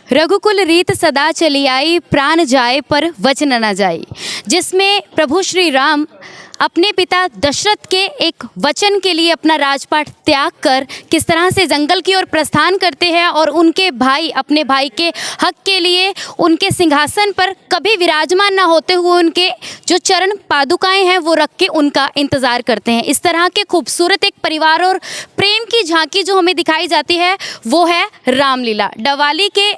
रघुकुल रीत सदा चली आई, प्राण जाए पर वचन न जाई, जिसमें प्रभु श्री राम अपने पिता दशरथ के एक वचन के लिए अपना राजपाट त्याग कर किस तरह से जंगल की ओर प्रस्थान करते हैं और उनके भाई अपने भाई के हक के लिए उनके सिंहासन पर कभी विराजमान ना होते हुए उनके जो चरण पादुकाएं हैं वो रख के उनका इंतज़ार करते हैं। इस तरह के खूबसूरत एक परिवार और प्रेम की झांकी जो हमें दिखाई जाती है वो है रामलीला। डवाली के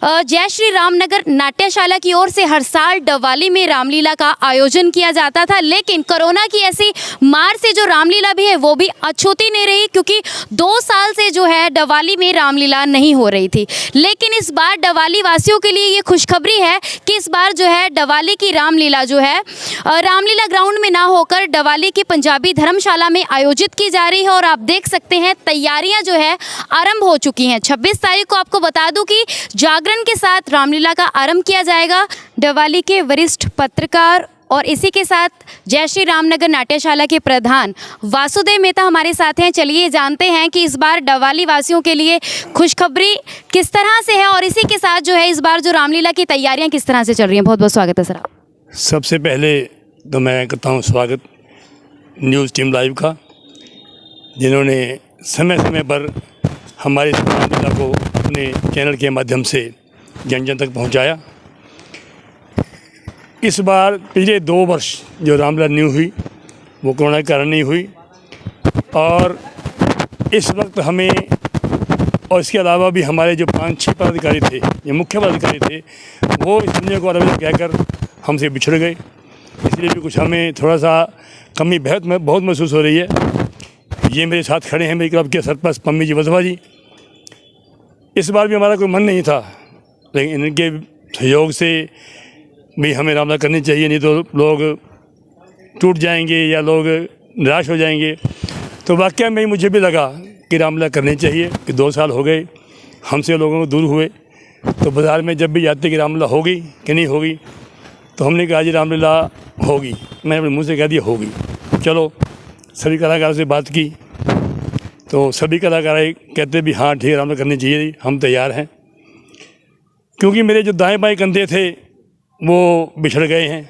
जय श्री रामनगर नाट्यशाला की ओर से हर साल डवाली में रामलीला का आयोजन किया जाता था, लेकिन कोरोना की ऐसी मार से जो रामलीला भी है वो भी अछूती नहीं रही, क्योंकि 2 साल से जो है डवाली में रामलीला नहीं हो रही थी। लेकिन इस बार डवाली वासियों के लिए ये खुशखबरी है कि इस बार जो है डवाली की रामलीला जो है रामलीला ग्राउंड में ना होकर डवाली की पंजाबी धर्मशाला में आयोजित की जा रही है। और आप देख सकते हैं तैयारियां जो है आरंभ हो चुकी हैं। 26 तारीख को आपको बता दूं कि जागरण के साथ रामलीला का आरंभ किया जाएगा। डवाली के वरिष्ठ पत्रकार और इसी के साथ जय श्री रामनगर नाट्यशाला के प्रधान वासुदेव मेहता हमारे साथ हैं। चलिए जानते हैं कि इस बार डवाली वासियों के लिए खुशखबरी किस तरह से है और इसी के साथ जो है इस बार जो रामलीला की तैयारियां किस तरह से चल रही हैं। बहुत बहुत स्वागत है सर। सबसे पहले तो मैं करता हूँ स्वागत न्यूज़ टीम लाइव का, जिन्होंने समय समय पर हमारे रामलीला को अपने चैनल के माध्यम से जन जन तक पहुँचाया। इस बार पिछले 2 वर्ष जो रामलीला नहीं हुई वो कोरोना के कारण नहीं हुई, और इस वक्त हमें और इसके अलावा भी हमारे जो 5-6 पदाधिकारी थे, ये मुख्य पदाधिकारी थे, वो इस दुनिया को अलविदा कहकर हमसे बिछड़ गए। इसलिए भी कुछ हमें थोड़ा सा कमी बहुत महसूस हो रही है। ये मेरे साथ खड़े हैं मेरे क्लब के सरपंच पम्मी जी वधवा जी। इस बार भी हमारा कोई मन नहीं था, लेकिन इनके सहयोग से भी हमें रामलीला करनी चाहिए, नहीं तो लोग टूट जाएंगे या लोग निराश हो जाएंगे। तो वाकई में मुझे भी लगा कि रामलीला करनी चाहिए कि 2 साल हो गए हमसे लोगों को दूर हुए, तो बाज़ार में जब भी जाते कि रामलीला होगी कि नहीं होगी, तो हमने कहा जी रामलीला होगी। मैंने अपने मुँह से कह दिया होगी। चलो सभी कलाकारों से बात की तो सभी कलाकार कहते भी हाँ ठीक है रामलीला करनी चाहिए, हम तैयार हैं। क्योंकि मेरे जो दाएँ बाएँ कंधे थे वो बिछड़ गए हैं,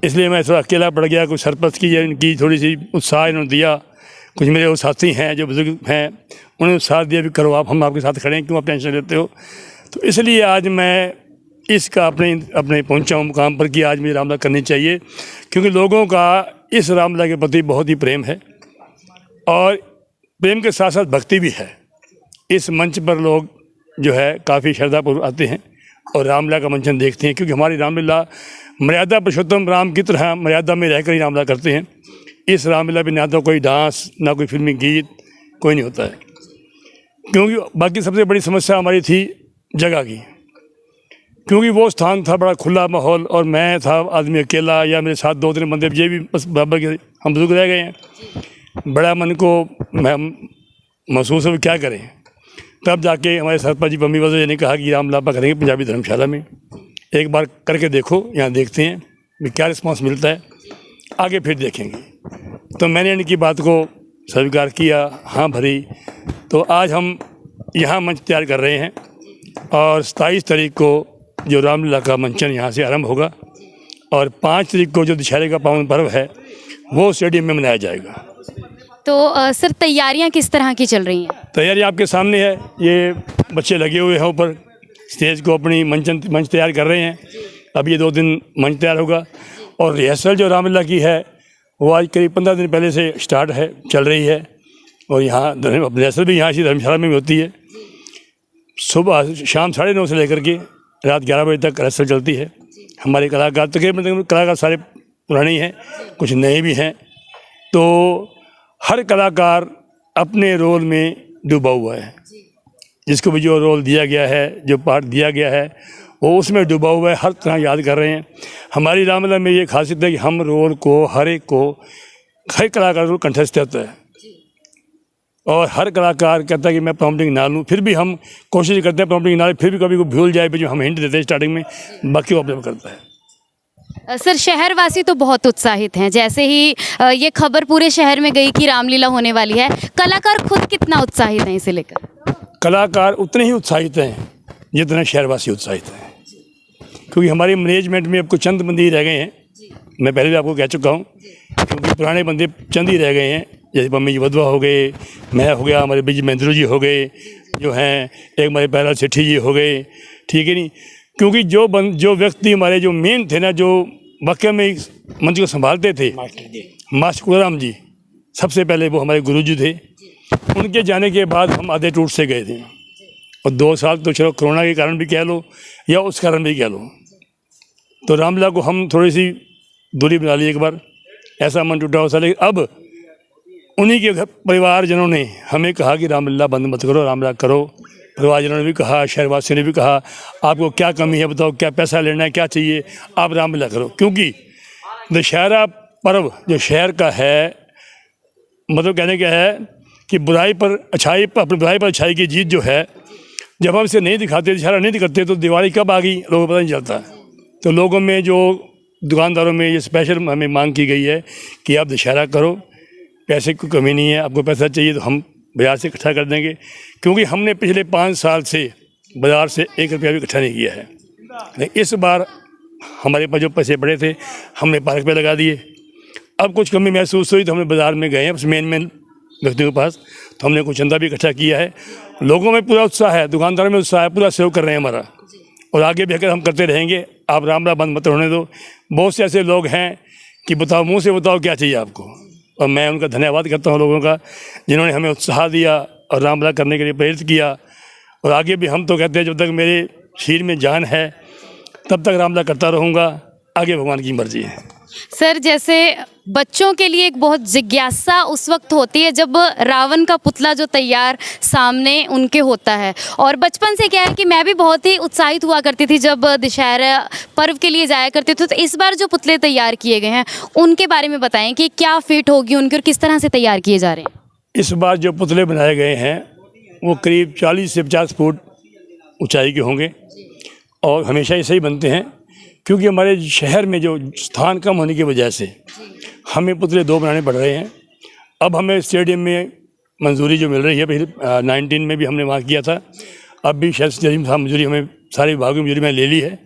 इसलिए मैं थोड़ा अकेला पड़ गया। कुछ सरपंच की इनकी थोड़ी सी उत्साह इन्होंने दिया, कुछ मेरे वो साथी हैं जो बुजुर्ग हैं उन्होंने उत्साह दिया भी करो आप, हम आपके साथ खड़े हैं, क्यों आप टेंशन लेते हो। तो इसलिए आज मैं इसका अपने पहुंचा हूँ मुकाम पर कि आज मुझे रामलीला करनी चाहिए, क्योंकि लोगों का इस रामलीला के प्रति बहुत ही प्रेम है और प्रेम के साथ साथ भक्ति भी है। इस मंच पर लोग जो है काफ़ी श्रद्धापूर्वक आते हैं और रामलीला का मंचन देखते हैं, क्योंकि हमारी रामलीला मर्यादा पुरुषोत्तम राम की तरह मर्यादा में रहकर ही रामलीला करते हैं। इस रामलीला में ना तो कोई डांस ना कोई फिल्मी गीत कोई नहीं होता है, क्योंकि बाकी सबसे बड़ी समस्या हमारी थी जगह की, क्योंकि वो स्थान था बड़ा खुला माहौल और मैं था आदमी अकेला या मेरे साथ 2-3 बंदे, ये भी बस बाबा के हम बुजुर्ग रह गए हैं। बड़ा मन को महसूस हो क्या करें। तब जाके हमारे सरपंच जी पम्मी वजह ने कहा कि रामलीला करेंगे पंजाबी धर्मशाला में, एक बार करके देखो, यहाँ देखते हैं भी क्या रिस्पांस मिलता है, आगे फिर देखेंगे। तो मैंने इनकी बात को स्वीकार किया, हाँ भरी। तो आज हम यहाँ मंच तैयार कर रहे हैं और 27 तारीख को जो रामलीला का मंचन यहाँ से आरंभ होगा और 5 तारीख को जो दशहरे का पावन पर्व है वो स्टेडियम में मनाया जाएगा। तो सर तैयारियां किस तरह की चल रही हैं? तैयारी आपके सामने है, ये बच्चे लगे हुए हैं ऊपर स्टेज को अपनी मंच तैयार कर रहे हैं। अब ये 2 दिन मंच तैयार होगा और रिहर्सल जो रामलीला की है वो आज करीब 15 दिन पहले से स्टार्ट है, चल रही है। और यहाँ रिहर्सल भी यहाँ से धर्मशाला में भी होती है। सुबह शाम 9:30 से लेकर के रात 11 बजे तक रिहर्सल चलती है। हमारे कलाकार तकरीबन कलाकार सारे पुराने ही हैं, कुछ नए भी हैं। तो हर कलाकार अपने रोल में डूबा हुआ है, जिसको भी जो रोल दिया गया है, जो पार्ट दिया गया है वो उसमें डूबा हुआ है, हर तरह याद कर रहे हैं। हमारी रामलीला में ये खासियत है कि हम रोल को हर कलाकार रोल कंठस्थ होता है और हर कलाकार कहता है कि मैं प्रॉम्प्टिंग ना लूँ, फिर भी हम कोशिश करते हैं प्रॉम्प्टिंग ना लें, फिर भी कभी को भूल जाए भी जो हम हिंट देते हैं स्टार्टिंग में, बाकी वो अपने करता है। सर शहरवासी तो बहुत उत्साहित हैं, जैसे ही ये खबर पूरे शहर में गई कि रामलीला होने वाली है, कलाकार खुद कितना उत्साहित हैं इसे लेकर? कलाकार उतने ही उत्साहित हैं जितना शहरवासी उत्साहित हैं। क्योंकि हमारी मैनेजमेंट में अब कुछ चंद बंदे ही रह गए हैं, मैं पहले भी आपको कह चुका हूँ, क्योंकि पुराने बंदे चंद ही रह गए हैं। जैसे मम्मी जी वधवा हो गए, मैं हो गया, हमारे बीच महेंद्र जी हो गए जो हैं, एक हमारे पैरा सेठी जी हो गए, ठीक है नहीं। क्योंकि जो व्यक्ति हमारे जो मेन थे ना, जो वाकई में इस मंच को संभालते थे, मास्टर कुलराम जी सबसे पहले वो हमारे गुरु जी थे। उनके जाने के बाद हम आधे टूट से गए थे, और 2 साल तो चलो कोरोना के कारण भी कह लो या उस कारण भी कह लो, तो रामलीला को हम थोड़ी सी दूरी बना ली एक बार, ऐसा मन टूटा हो सा। लेकिन अब उन्हीं के परिवारजनों ने हमें कहा कि रामलीला बंद मत करो, रामलीला करो। परिवारजनों ने भी कहा, शहरवासियों ने भी कहा, आपको क्या कमी है बताओ, क्या पैसा लेना है, क्या चाहिए, आप रामलीला करो। क्योंकि दशहरा पर्व जो शहर का है, मतलब कहने क्या है कि बुराई पर अच्छाई की जीत जो है, जब हम इसे नहीं दिखाते, दशहरा नहीं दिखाते, तो दिवाली कब आ गई लोगों को पता नहीं चलता। तो लोगों में, जो दुकानदारों में ये स्पेशल हमें मांग की गई है कि आप दशहरा करो, पैसे की कमी नहीं है, आपको पैसा चाहिए तो हम बाज़ार से इकट्ठा कर देंगे। क्योंकि हमने पिछले 5 साल से बाज़ार से 1 रुपया भी इकट्ठा नहीं किया है। लेकिन इस बार हमारे पास जो पैसे पड़े थे हमने पार्क पे लगा दिए। अब कुछ कमी महसूस हुई तो हमने बाज़ार में गए हैं मेन व्यक्तियों के पास, तो हमने कुछ चंदा भी इकट्ठा किया है। लोगों में पूरा उत्साह है, दुकानदारों में उत्साह है, पूरा सहयोग कर रहे हैं हमारा, और आगे भी अगर हम करते रहेंगे। आप रामलीला बंद मत होने दो। बहुत से ऐसे लोग हैं कि बताओ, मुँह से बताओ क्या चाहिए आपको, और मैं उनका धन्यवाद करता हूँ लोगों का, जिन्होंने हमें उत्साह दिया और रामलीला करने के लिए प्रेरित किया। और आगे भी हम तो कहते हैं जब तक मेरे शरीर में जान है तब तक रामलीला करता रहूँगा, आगे भगवान की मर्जी है। सर, जैसे बच्चों के लिए एक बहुत जिज्ञासा उस वक्त होती है जब रावण का पुतला जो तैयार सामने उनके होता है, और बचपन से क्या है कि मैं भी बहुत ही उत्साहित हुआ करती थी जब दशहरा पर्व के लिए जाया करते थे। तो इस बार जो पुतले तैयार किए गए हैं उनके बारे में बताएं कि क्या फिट होगी उनकी और किस तरह से तैयार किए जा रहे हैं। इस बार जो पुतले बनाए गए हैं वो करीब 40 से 50 फुट ऊंचाई के होंगे, और हमेशा ऐसे ही बनते हैं। क्योंकि हमारे शहर में जो स्थान कम होने की वजह से हमें पुतले 2 बनाने पड़ रहे हैं। अब हमें स्टेडियम में मंजूरी जो मिल रही है, पहले 19 में भी हमने वहाँ किया था, अब भी शायद स्टेडियम साहब मंजूरी, हमें सारे विभागों की मंजूरी मैंने ले ली है।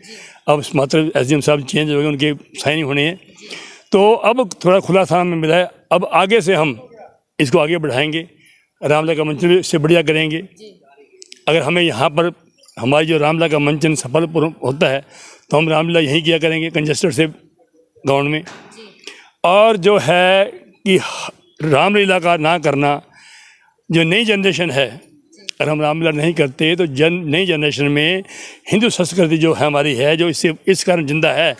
अब मात्र SDM साहब चेंज हो गए, उनके साइन होने हैं, तो अब थोड़ा खुला स्थान में मिला है। अब आगे से हम इसको आगे बढ़ाएंगे, रामलीला का मंचन इससे बढ़िया करेंगे। अगर हमें यहाँ पर हमारी जो रामलीला का मंचन सफल होता है तो हम रामलीला यहीं किया करेंगे, कंजेस्टेड से ग्राउंड में। और जो है कि रामलीला का ना करना, जो नई जनरेशन है, अगर हम रामलीला नहीं करते तो नई जनरेशन में हिंदू संस्कृति जो है हमारी है, जो इससे इस कारण जिंदा है,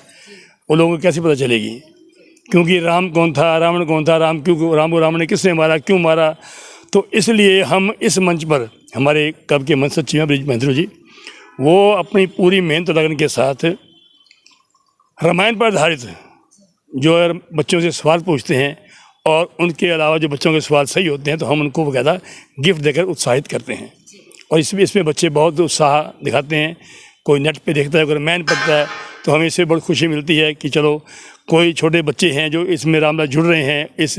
वो लोगों को कैसे पता चलेगी। क्योंकि राम कौन था, रावण कौन था, राम को रावण ने किसने मारा, क्यों मारा। तो इसलिए हम इस मंच पर, हमारे कब के मंच सचिव हैं महेंद्र जी, वो अपनी पूरी मेहनत लगन के साथ रामायण पर आधारित जो बच्चों से सवाल पूछते हैं, और उनके अलावा जो बच्चों के सवाल सही होते हैं तो हम उनको बकायदा गिफ्ट देकर उत्साहित करते हैं। और इसमें बच्चे बहुत उत्साह दिखाते हैं। कोई नेट पे देखता है, कोई रामायण पढ़ता है, तो हमें इससे बहुत खुशी मिलती है कि चलो कोई छोटे बच्चे हैं जो इसमें रामलीला जुड़ रहे हैं, इस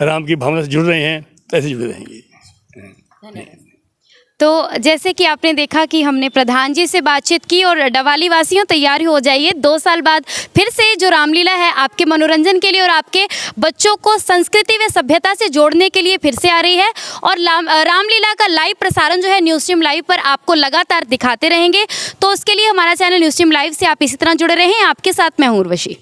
राम की भावना से जुड़ रहे हैं, तो ऐसे जुड़े रहेंगे। तो जैसे कि आपने देखा कि हमने प्रधान जी से बातचीत की, और डवाली वासियों तैयार हो जाइए, 2 साल बाद फिर से जो रामलीला है आपके मनोरंजन के लिए और आपके बच्चों को संस्कृति व सभ्यता से जोड़ने के लिए फिर से आ रही है। और रामलीला का लाइव प्रसारण जो है न्यूज़ स्ट्रीम लाइव पर आपको लगातार दिखाते रहेंगे। तो उसके लिए हमारा चैनल न्यूज़ स्ट्रीम लाइव से आप इसी तरह जुड़े रहें। आपके साथ मैं हूँ उर्वशी।